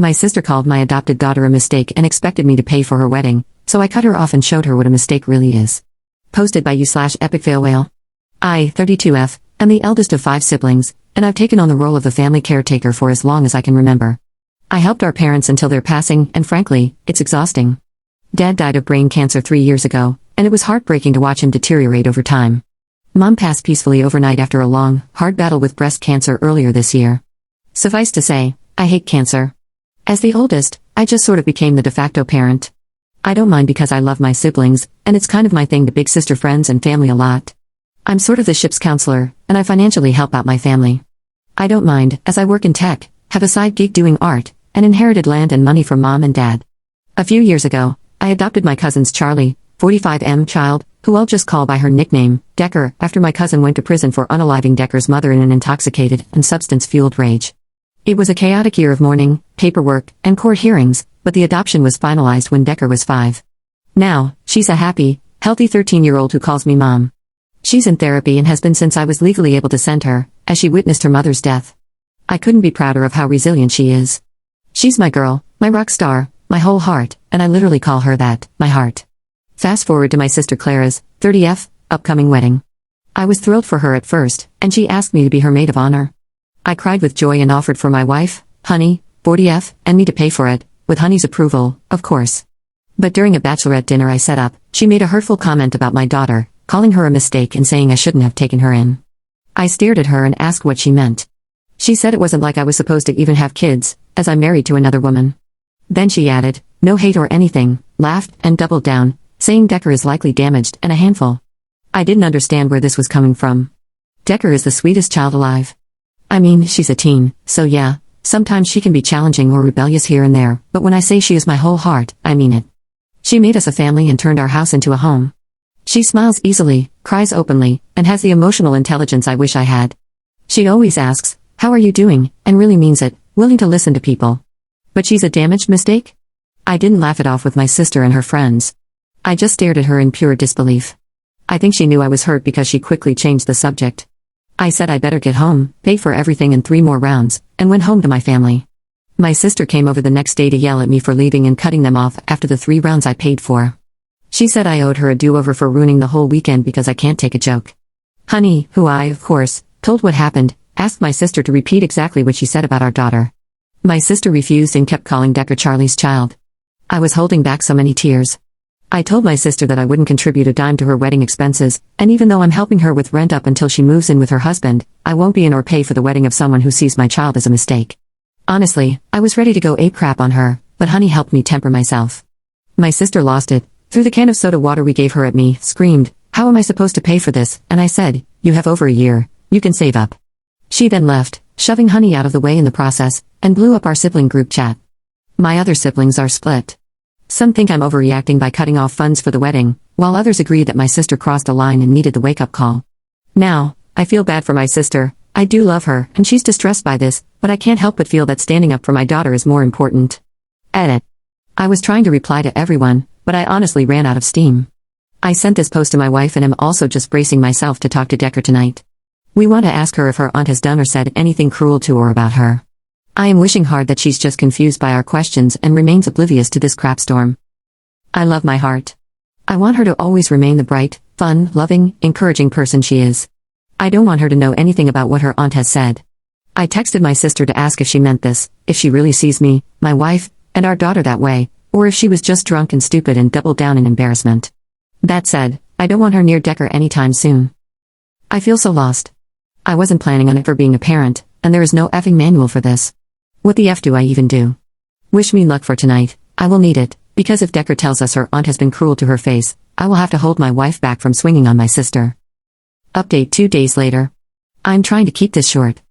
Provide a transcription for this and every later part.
My sister called my adopted daughter a mistake and expected me to pay for her wedding, so I cut her off and showed her what a mistake really is. Posted by you/epicfailwhale. I, 32F, am the eldest of 5 siblings, and I've taken on the role of the family caretaker for as long as I can remember. I helped our parents until their passing, and frankly, it's exhausting. Dad died of brain cancer 3 years ago, and it was heartbreaking to watch him deteriorate over time. Mom passed peacefully overnight after a long, hard battle with breast cancer earlier this year. Suffice to say, I hate cancer. As the oldest, I just sort of became the de facto parent. I don't mind because I love my siblings, and it's kind of my thing to big sister friends and family a lot. I'm sort of the ship's counselor, and I financially help out my family. I don't mind, as I work in tech, have a side gig doing art, and inherited land and money from mom and dad. A few years ago, I adopted my cousin's Charlie, 45M child, who I'll just call by her nickname, Decker, after my cousin went to prison for unaliving Decker's mother in an intoxicated and substance-fueled rage. It was a chaotic year of mourning, paperwork, and court hearings, but the adoption was finalized when Decker was 5. Now, she's a happy, healthy 13-year-old who calls me mom. She's in therapy and has been since I was legally able to send her, as she witnessed her mother's death. I couldn't be prouder of how resilient she is. She's my girl, my rock star, my whole heart, and I literally call her that, my heart. Fast forward to my sister Clara's, 30F, upcoming wedding. I was thrilled for her at first, and she asked me to be her maid of honor. I cried with joy and offered for my wife, Honey, 40F, and me to pay for it, with Honey's approval, of course. But during a bachelorette dinner I set up, she made a hurtful comment about my daughter, calling her a mistake and saying I shouldn't have taken her in. I stared at her and asked what she meant. She said it wasn't like I was supposed to even have kids, as I'm married to another woman. Then she added, no hate or anything, laughed, and doubled down, saying Decker is likely damaged and a handful. I didn't understand where this was coming from. Decker is the sweetest child alive. I mean, she's a teen, so yeah, sometimes she can be challenging or rebellious here and there, but when I say she is my whole heart, I mean it. She made us a family and turned our house into a home. She smiles easily, cries openly, and has the emotional intelligence I wish I had. She always asks, how are you doing, and really means it, willing to listen to people. But she's a damaged mistake? I didn't laugh it off with my sister and her friends. I just stared at her in pure disbelief. I think she knew I was hurt because she quickly changed the subject. I said I better get home, pay for everything in 3 more rounds, and went home to my family. My sister came over the next day to yell at me for leaving and cutting them off after the 3 rounds I paid for. She said I owed her a do-over for ruining the whole weekend because I can't take a joke. Honey, who I, of course, told what happened, asked my sister to repeat exactly what she said about our daughter. My sister refused and kept calling Decker Charlie's child. I was holding back so many tears. I told my sister that I wouldn't contribute a dime to her wedding expenses, and even though I'm helping her with rent up until she moves in with her husband, I won't be in or pay for the wedding of someone who sees my child as a mistake. Honestly, I was ready to go ape crap on her, but Honey helped me temper myself. My sister lost it, threw the can of soda water we gave her at me, screamed, how am I supposed to pay for this, and I said, you have over a year, you can save up. She then left, shoving Honey out of the way in the process, and blew up our sibling group chat. My other siblings are split. Some think I'm overreacting by cutting off funds for the wedding, while others agree that my sister crossed a line and needed the wake-up call. Now, I feel bad for my sister. I do love her, and she's distressed by this, but I can't help but feel that standing up for my daughter is more important. Edit. I was trying to reply to everyone, but I honestly ran out of steam. I sent this post to my wife and am also just bracing myself to talk to Decker tonight. We want to ask her if her aunt has done or said anything cruel to or about her. I am wishing hard that she's just confused by our questions and remains oblivious to this crapstorm. I love my heart. I want her to always remain the bright, fun, loving, encouraging person she is. I don't want her to know anything about what her aunt has said. I texted my sister to ask if she meant this, if she really sees me, my wife, and our daughter that way, or if she was just drunk and stupid and doubled down in embarrassment. That said, I don't want her near Decker anytime soon. I feel so lost. I wasn't planning on ever being a parent, and there is no effing manual for this. What the F do I even do? Wish me luck for tonight, I will need it, because if Decker tells us her aunt has been cruel to her face, I will have to hold my wife back from swinging on my sister. Update 2 days later. I'm trying to keep this short.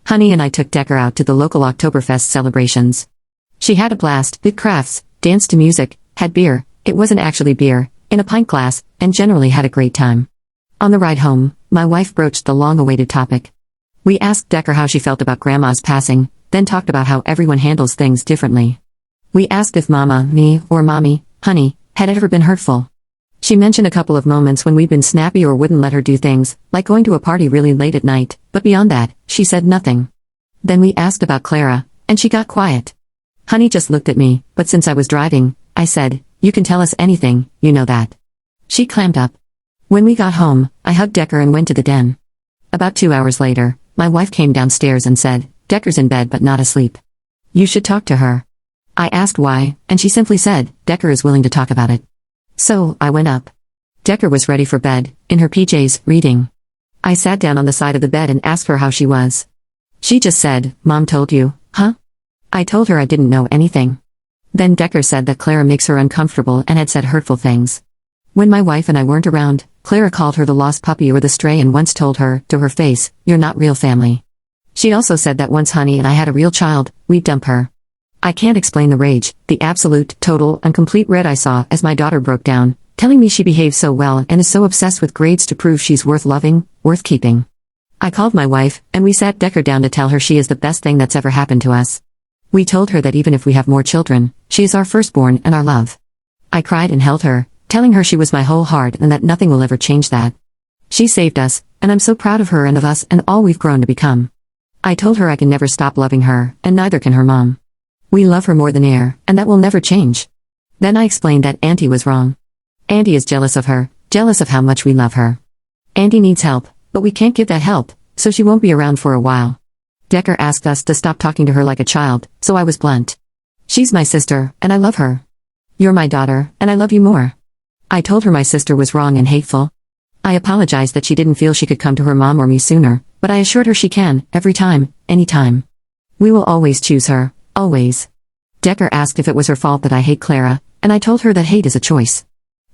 Honey and I took Decker out to the local Oktoberfest celebrations. She had a blast, did crafts, danced to music, had beer, it wasn't actually beer, in a pint glass, and generally had a great time. On the ride home, my wife broached the long-awaited topic. We asked Decker how she felt about Grandma's passing, then talked about how everyone handles things differently. We asked if Mama, me, or Mommy, Honey, had ever been hurtful. She mentioned a couple of moments when we'd been snappy or wouldn't let her do things, like going to a party really late at night, but beyond that, she said nothing. Then we asked about Clara, and she got quiet. Honey just looked at me, but since I was driving, I said, "You can tell us anything, you know that." She clammed up. When we got home, I hugged Decker and went to the den. About 2 hours later, my wife came downstairs and said, "Decker's in bed but not asleep. You should talk to her." I asked why, and she simply said, "Decker is willing to talk about it." So, I went up. Decker was ready for bed, in her PJs, reading. I sat down on the side of the bed and asked her how she was. She just said, "Mom told you, huh?" I told her I didn't know anything. Then Decker said that Clara makes her uncomfortable and had said hurtful things. When my wife and I weren't around, Clara called her the lost puppy or the stray and once told her, to her face, "You're not real family." She also said that once Honey and I had a real child, we'd dump her. I can't explain the rage, the absolute, total, and complete red I saw as my daughter broke down, telling me she behaves so well and is so obsessed with grades to prove she's worth loving, worth keeping. I called my wife, and we sat Decker down to tell her she is the best thing that's ever happened to us. We told her that even if we have more children, she is our firstborn and our love. I cried and held her, telling her she was my whole heart and that nothing will ever change that. She saved us, and I'm so proud of her and of us and all we've grown to become. I told her I can never stop loving her, and neither can her mom. We love her more than air, and that will never change. Then I explained that Auntie was wrong. Auntie is jealous of her, jealous of how much we love her. Auntie needs help, but we can't give that help, so she won't be around for a while. Decker asked us to stop talking to her like a child, so I was blunt. She's my sister, and I love her. You're my daughter, and I love you more. I told her my sister was wrong and hateful. I apologized that she didn't feel she could come to her mom or me sooner, but I assured her she can, every time, anytime. We will always choose her, always. Decker asked if it was her fault that I hate Clara, and I told her that hate is a choice.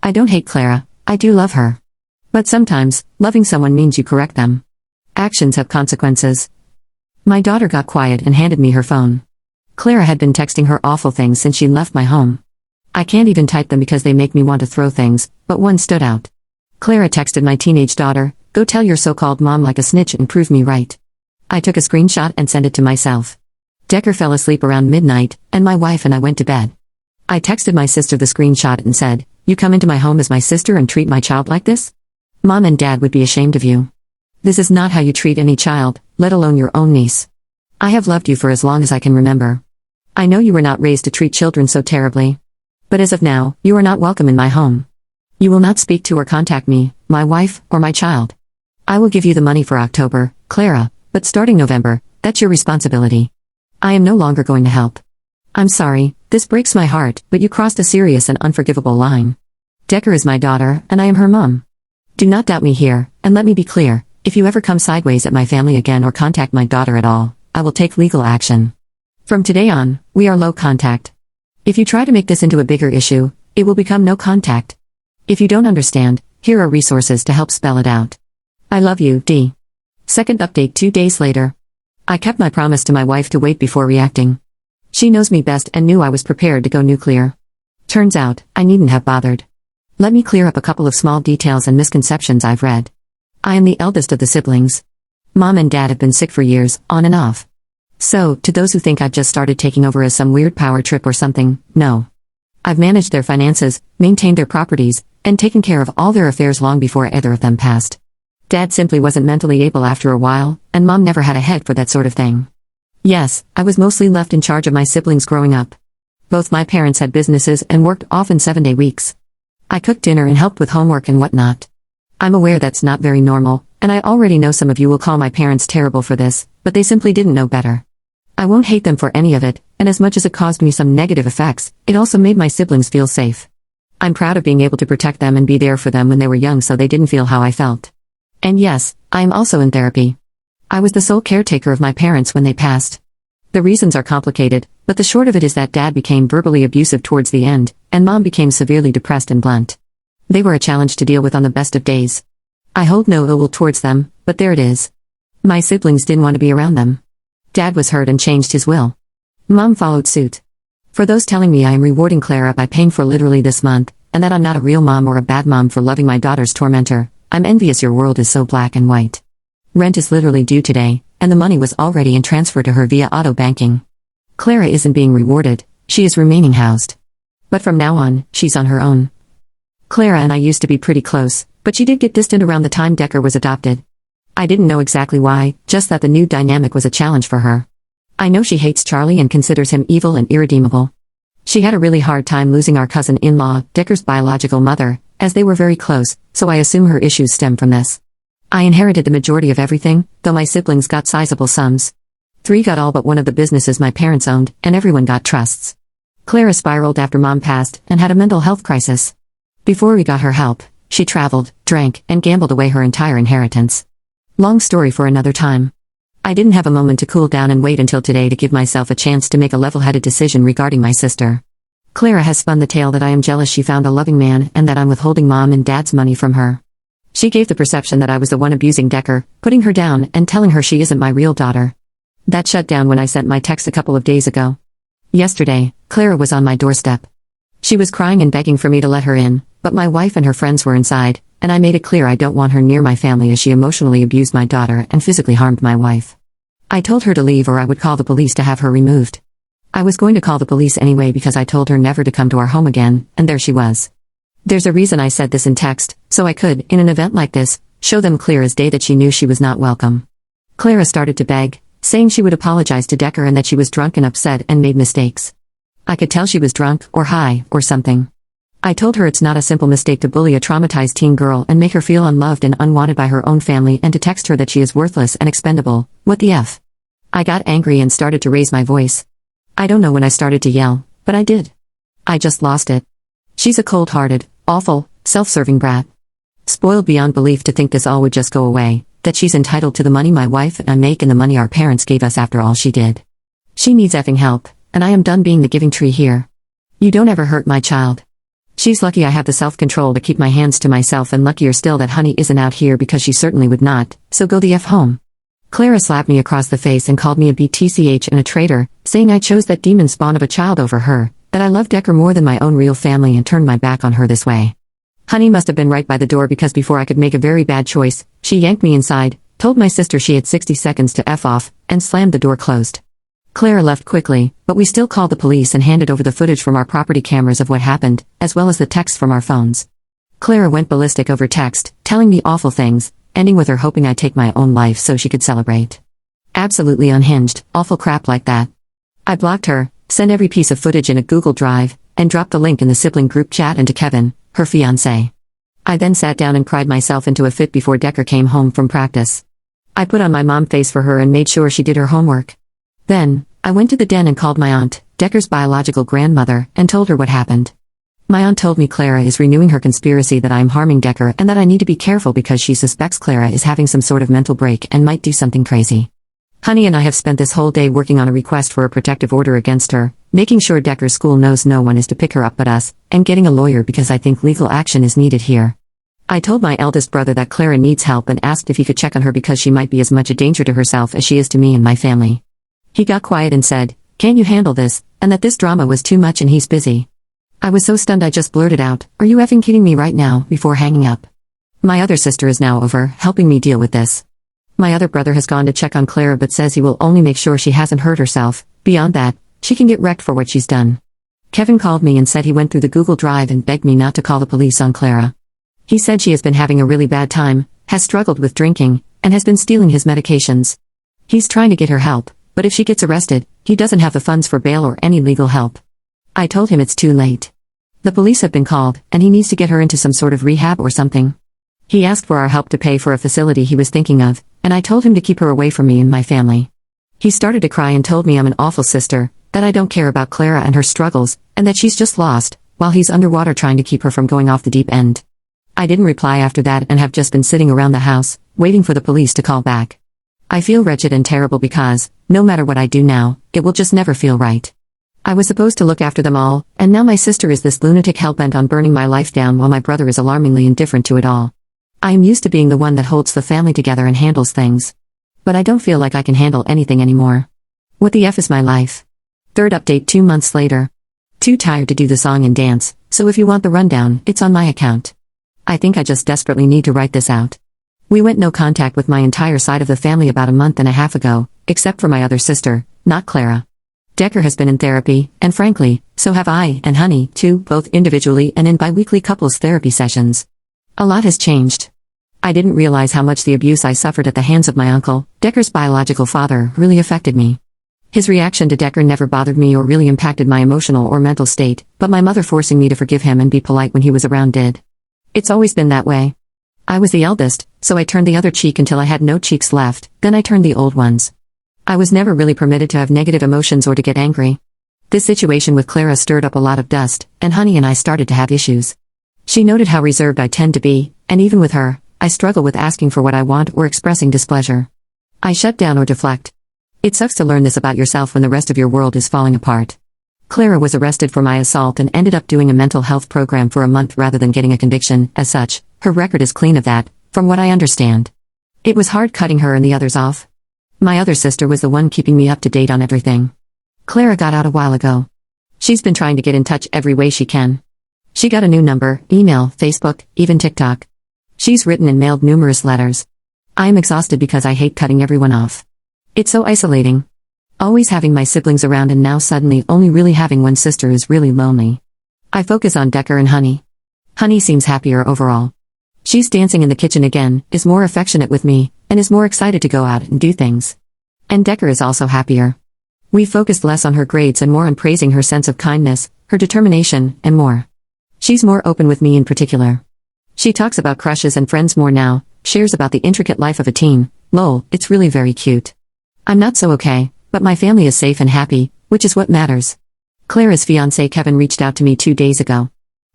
I don't hate Clara, I do love her. But sometimes, loving someone means you correct them. Actions have consequences. My daughter got quiet and handed me her phone. Clara had been texting her awful things since she left my home. I can't even type them because they make me want to throw things, but one stood out. Clara texted my teenage daughter, "Go tell your so-called mom like a snitch and prove me right." I took a screenshot and sent it to myself. Decker fell asleep around midnight, and my wife and I went to bed. I texted my sister the screenshot and said, "You come into my home as my sister and treat my child like this? Mom and Dad would be ashamed of you. This is not how you treat any child, let alone your own niece. I have loved you for as long as I can remember. I know you were not raised to treat children so terribly. But as of now, you are not welcome in my home. You will not speak to or contact me, my wife, or my child. I will give you the money for October, Clara, but starting November, that's your responsibility. I am no longer going to help. I'm sorry, this breaks my heart, but you crossed a serious and unforgivable line. Decker is my daughter, and I am her mom. Do not doubt me here, and let me be clear, if you ever come sideways at my family again or contact my daughter at all, I will take legal action. From today on, we are low contact. If you try to make this into a bigger issue, it will become no contact. If you don't understand, here are resources to help spell it out. I love you, D." Second update 2 days later. I kept my promise to my wife to wait before reacting. She knows me best and knew I was prepared to go nuclear. Turns out, I needn't have bothered. Let me clear up a couple of small details and misconceptions I've read. I am the eldest of the siblings. Mom and Dad have been sick for years, on and off. So, to those who think I've just started taking over as some weird power trip or something, no. I've managed their finances, maintained their properties, and taken care of all their affairs long before either of them passed. Dad simply wasn't mentally able after a while, and Mom never had a head for that sort of thing. Yes, I was mostly left in charge of my siblings growing up. Both my parents had businesses and worked often 7-day weeks. I cooked dinner and helped with homework and whatnot. I'm aware that's not very normal, and I already know some of you will call my parents terrible for this, but they simply didn't know better. I won't hate them for any of it, and as much as it caused me some negative effects, it also made my siblings feel safe. I'm proud of being able to protect them and be there for them when they were young so they didn't feel how I felt. And yes, I am also in therapy. I was the sole caretaker of my parents when they passed. The reasons are complicated, but the short of it is that Dad became verbally abusive towards the end, and Mom became severely depressed and blunt. They were a challenge to deal with on the best of days. I hold no ill will towards them, but there it is. My siblings didn't want to be around them. Dad was hurt and changed his will. Mom followed suit. For those telling me I am rewarding Clara by paying for literally this month, and that I'm not a real mom or a bad mom for loving my daughter's tormentor, I'm envious. Your world is so black and white. Rent is literally due today, and the money was already in transfer to her via auto banking. Clara isn't being rewarded, she is remaining housed. But from now on, she's on her own. Clara and I used to be pretty close, but she did get distant around the time Decker was adopted. I didn't know exactly why, just that the new dynamic was a challenge for her. I know she hates Charlie and considers him evil and irredeemable. She had a really hard time losing our cousin-in-law, Decker's biological mother, as they were very close, so I assume her issues stem from this. I inherited the majority of everything, though my siblings got sizable sums. 3 got all but one of the businesses my parents owned, and everyone got trusts. Clara spiraled after Mom passed and had a mental health crisis. Before we got her help, she traveled, drank, and gambled away her entire inheritance. Long story for another time. I didn't have a moment to cool down and wait until today to give myself a chance to make a level-headed decision regarding my sister. Clara has spun the tale that I am jealous she found a loving man and that I'm withholding Mom and Dad's money from her. She gave the perception that I was the one abusing Decker, putting her down and telling her she isn't my real daughter. That shut down when I sent my text a couple of days ago. Yesterday, Clara was on my doorstep. She was crying and begging for me to let her in, but my wife and her friends were inside, and I made it clear I don't want her near my family as she emotionally abused my daughter and physically harmed my wife. I told her to leave or I would call the police to have her removed. I was going to call the police anyway because I told her never to come to our home again, and there she was. There's a reason I said this in text, so I could, in an event like this, show them clear as day that she knew she was not welcome. Clara started to beg, saying she would apologize to Decker and that she was drunk and upset and made mistakes. I could tell she was drunk, or high, or something. I told her it's not a simple mistake to bully a traumatized teen girl and make her feel unloved and unwanted by her own family and to text her that she is worthless and expendable. What the F? I got angry and started to raise my voice. I don't know when I started to yell, but I did. I just lost it. She's a cold-hearted, awful, self-serving brat. Spoiled beyond belief to think this all would just go away, that she's entitled to the money my wife and I make and the money our parents gave us after all she did. She needs effing help, and I am done being the giving tree here. You don't ever hurt my child. She's lucky I have the self-control to keep my hands to myself and luckier still that Honey isn't out here because she certainly would not, so go the F home. Clara slapped me across the face and called me a BTCH and a traitor, saying I chose that demon spawn of a child over her, that I love Decker more than my own real family and turned my back on her this way. Honey must have been right by the door because before I could make a very bad choice, she yanked me inside, told my sister she had 60 seconds to F off, and slammed the door closed. Clara left quickly, but we still called the police and handed over the footage from our property cameras of what happened, as well as the texts from our phones. Clara went ballistic over text, telling me awful things, ending with her hoping I'd take my own life so she could celebrate. Absolutely unhinged, awful crap like that. I blocked her, sent every piece of footage in a Google Drive, and dropped the link in the sibling group chat and to Kevin, her fiancé. I then sat down and cried myself into a fit before Decker came home from practice. I put on my mom face for her and made sure she did her homework. Then, I went to the den and called my aunt, Decker's biological grandmother, and told her what happened. My aunt told me Clara is renewing her conspiracy that I am harming Decker and that I need to be careful because she suspects Clara is having some sort of mental break and might do something crazy. Honey and I have spent this whole day working on a request for a protective order against her, making sure Decker's school knows no one is to pick her up but us, and getting a lawyer because I think legal action is needed here. I told my eldest brother that Clara needs help and asked if he could check on her because she might be as much a danger to herself as she is to me and my family. He got quiet and said, "Can't you handle this?" and that this drama was too much and he's busy. I was so stunned I just blurted out, "Are you effing kidding me right now?" before hanging up. My other sister is now over, helping me deal with this. My other brother has gone to check on Clara but says he will only make sure she hasn't hurt herself. Beyond that, she can get wrecked for what she's done. Kevin called me and said he went through the Google Drive and begged me not to call the police on Clara. He said she has been having a really bad time, has struggled with drinking, and has been stealing his medications. He's trying to get her help, but if she gets arrested, he doesn't have the funds for bail or any legal help. I told him it's too late. The police have been called, and he needs to get her into some sort of rehab or something. He asked for our help to pay for a facility he was thinking of, and I told him to keep her away from me and my family. He started to cry and told me I'm an awful sister, that I don't care about Clara and her struggles, and that she's just lost, while he's underwater trying to keep her from going off the deep end. I didn't reply after that and have just been sitting around the house, waiting for the police to call back. I feel wretched and terrible because, no matter what I do now, it will just never feel right. I was supposed to look after them all, and now my sister is this lunatic hellbent on burning my life down while my brother is alarmingly indifferent to it all. I am used to being the one that holds the family together and handles things. But I don't feel like I can handle anything anymore. What the F is my life? Third update 2 months later. Too tired to do the song and dance, so if you want the rundown, it's on my account. I think I just desperately need to write this out. We went no contact with my entire side of the family about a month and a half ago, except for my other sister, not Clara. Decker has been in therapy, and frankly, so have I and Honey, too, both individually and in bi-weekly couples therapy sessions. A lot has changed. I didn't realize how much the abuse I suffered at the hands of my uncle, Decker's biological father, really affected me. His reaction to Decker never bothered me or really impacted my emotional or mental state, but my mother forcing me to forgive him and be polite when he was around did. It's always been that way. I was the eldest, so I turned the other cheek until I had no cheeks left, then I turned the old ones. I was never really permitted to have negative emotions or to get angry. This situation with Clara stirred up a lot of dust, and Honey and I started to have issues. She noted how reserved I tend to be, and even with her, I struggle with asking for what I want or expressing displeasure. I shut down or deflect. It sucks to learn this about yourself when the rest of your world is falling apart. Clara was arrested for my assault and ended up doing a mental health program for a month rather than getting a conviction. As such, her record is clean of that, from what I understand. It was hard cutting her and the others off. My other sister was the one keeping me up to date on everything. Clara got out a while ago. She's been trying to get in touch every way she can. She got a new number, email, Facebook, even TikTok. She's written and mailed numerous letters. I am exhausted because I hate cutting everyone off. It's so isolating. Always having my siblings around and now suddenly only really having one sister is really lonely. I focus on Decker and Honey. Honey seems happier overall. She's dancing in the kitchen again, is more affectionate with me, and is more excited to go out and do things. And Decker is also happier. We focused less on her grades and more on praising her sense of kindness, her determination, and more. She's more open with me in particular. She talks about crushes and friends more now, shares about the intricate life of a teen. Lol, it's really very cute. I'm not so okay, but my family is safe and happy, which is what matters. Clara's fiancé Kevin reached out to me 2 days ago.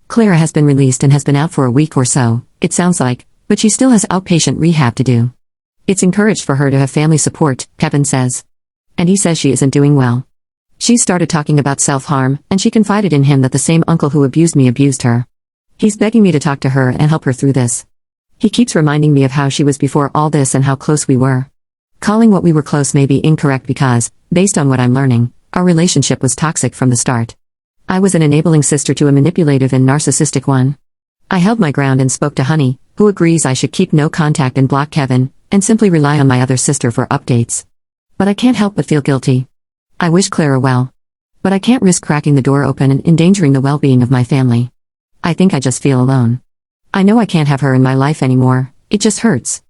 Clara has been released and has been out for a week or so, it sounds like, but she still has outpatient rehab to do. It's encouraged for her to have family support, Kevin says. And he says she isn't doing well. She started talking about self-harm, and she confided in him that the same uncle who abused me abused her. He's begging me to talk to her and help her through this. He keeps reminding me of how she was before all this and how close we were. Calling what we were close may be incorrect because, based on what I'm learning, our relationship was toxic from the start. I was an enabling sister to a manipulative and narcissistic one. I held my ground and spoke to Honey, who agrees I should keep no contact and block Kevin, and simply rely on my other sister for updates. But I can't help but feel guilty. I wish Clara well. But I can't risk cracking the door open and endangering the well-being of my family. I think I just feel alone. I know I can't have her in my life anymore, it just hurts.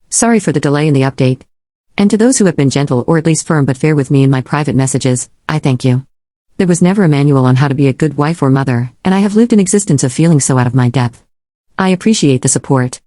Sorry for the delay in the update. And to those who have been gentle or at least firm but fair with me in my private messages, I thank you. There was never a manual on how to be a good wife or mother, and I have lived an existence of feeling so out of my depth. I appreciate the support.